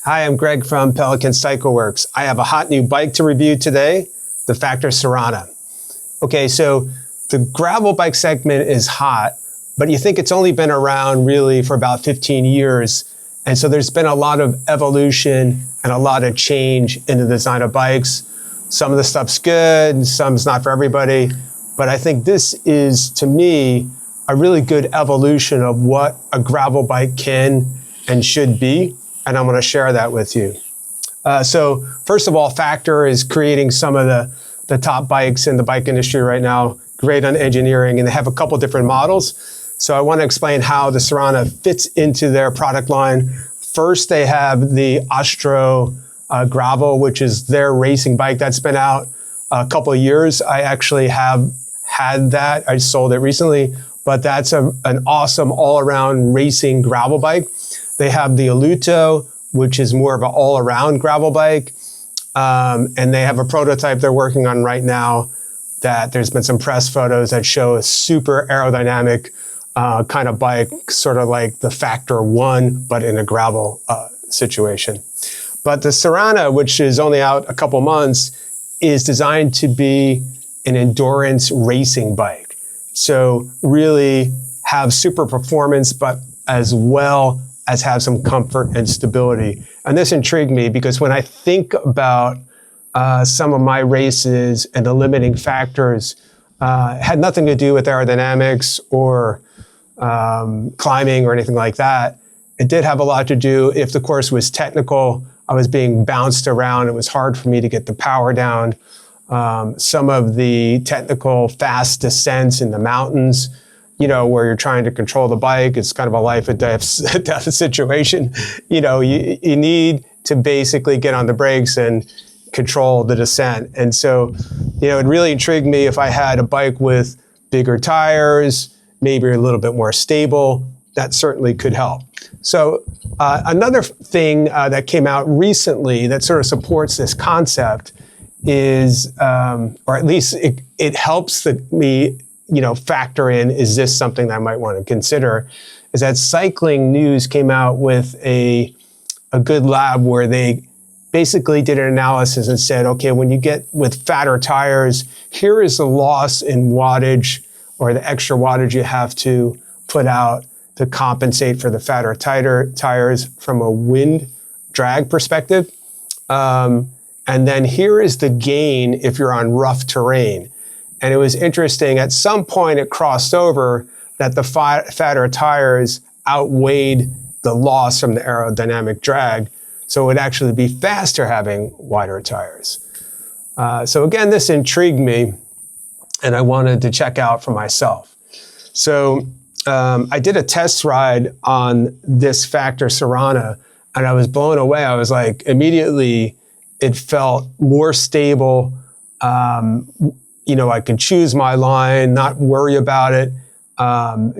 Hi, I'm Greg from Pelican CycleWorks. I have a hot new bike to review today, the Factor Sarana. Okay, so the gravel bike segment is hot, but you think it's only been around really for about 15 years. And so there's been a lot of evolution and a lot of change in the design of bikes. Some of the stuff's good, some's not for everybody. But I think this is, to me, a really good evolution of what a gravel bike can and should be. And I'm going to share that with you. So first of all, Factor is creating some of the top bikes in the bike industry right now, great on engineering, and they have a couple different models. So I want to explain how the Sarana fits into their product line. First, they have the Astro Gravel, which is their racing bike that's been out a couple of years. I actually have had that. I sold it recently, but that's an awesome all-around racing gravel bike. They have the Aluto, which is more of an all-around gravel bike. And they have a prototype they're working on right now that there's been some press photos that show a super aerodynamic kind of bike, sort of like the Factor 1, but in a gravel situation. But the Sarana, which is only out a couple months, is designed to be an endurance racing bike. So really have super performance, but as well as have some comfort and stability. And this intrigued me because when I think about some of my races and the limiting factors, had nothing to do with aerodynamics or climbing or anything like that. It did have a lot to do if the course was technical. I was being bounced around. It was hard for me to get the power down. Some of the technical fast descents in the mountains, you know, where you're trying to control the bike, it's kind of a life or death situation. You know, you need to basically get on the brakes and control the descent. And so, you know, it really intrigued me if I had a bike with bigger tires, maybe a little bit more stable, that certainly could help. So another thing that came out recently that sort of supports this concept is, or at least it helps me, you know, factor in, is this something that I might want to consider, is that Cycling News came out with a good lab where they basically did an analysis and said, okay, when you get with fatter tires, here is the loss in wattage or the extra wattage you have to put out to compensate for the fatter, tighter tires from a wind drag perspective. And then here is the gain if you're on rough terrain. And it was interesting, at some point it crossed over that the fatter tires outweighed the loss from the aerodynamic drag. So it would actually be faster having wider tires. So again, this intrigued me and I wanted to check out for myself. So I did a test ride on this Factor Sarana and I was blown away. I was like, immediately it felt more stable. You know, I could choose my line, not worry about it.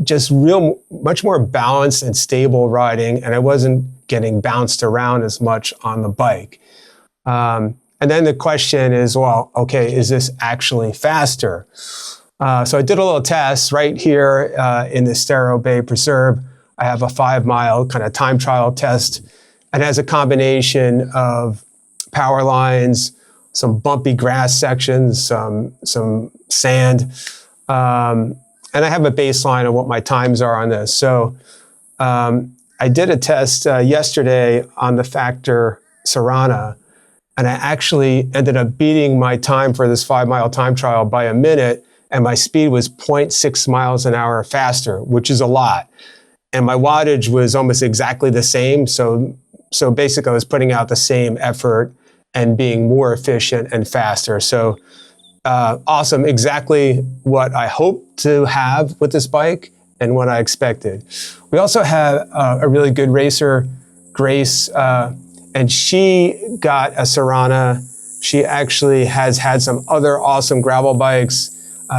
Just much more balanced and stable riding, and I wasn't getting bounced around as much on the bike. And then the question is, well, okay, is this actually faster? So I did a little test right here in the Estero Bay Preserve. I have a 5-mile kind of time trial test, and has a combination of power lines, some bumpy grass sections, some sand. And I have a baseline of what my times are on this. So I did a test yesterday on the Factor Sarana, and I actually ended up beating my time for this 5-mile time trial by a minute, and my speed was 0.6 miles an hour faster, which is a lot. And my wattage was almost exactly the same. So basically I was putting out the same effort and being more efficient and faster. So awesome, exactly what I hoped to have with this bike and what I expected. We also have a really good racer, Grace, and she got a Sarana. She actually has had some other awesome gravel bikes.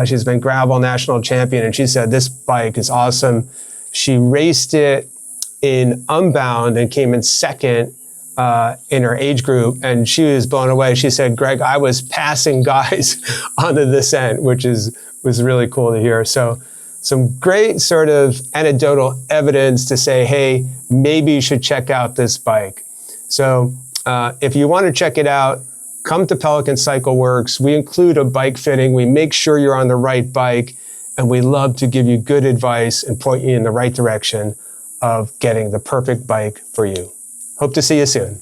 She's been gravel national champion, and she said this bike is awesome. She raced it in Unbound and came in second in her age group, and she was blown away. She said, Greg, I was passing guys on the descent, which was really cool to hear. So some great sort of anecdotal evidence to say, hey, maybe you should check out this bike. So if you want to check it out, come to Pelican Cycle Works. We include a bike fitting. We make sure you're on the right bike, and we love to give you good advice and point you in the right direction of getting the perfect bike for you. Hope to see you soon.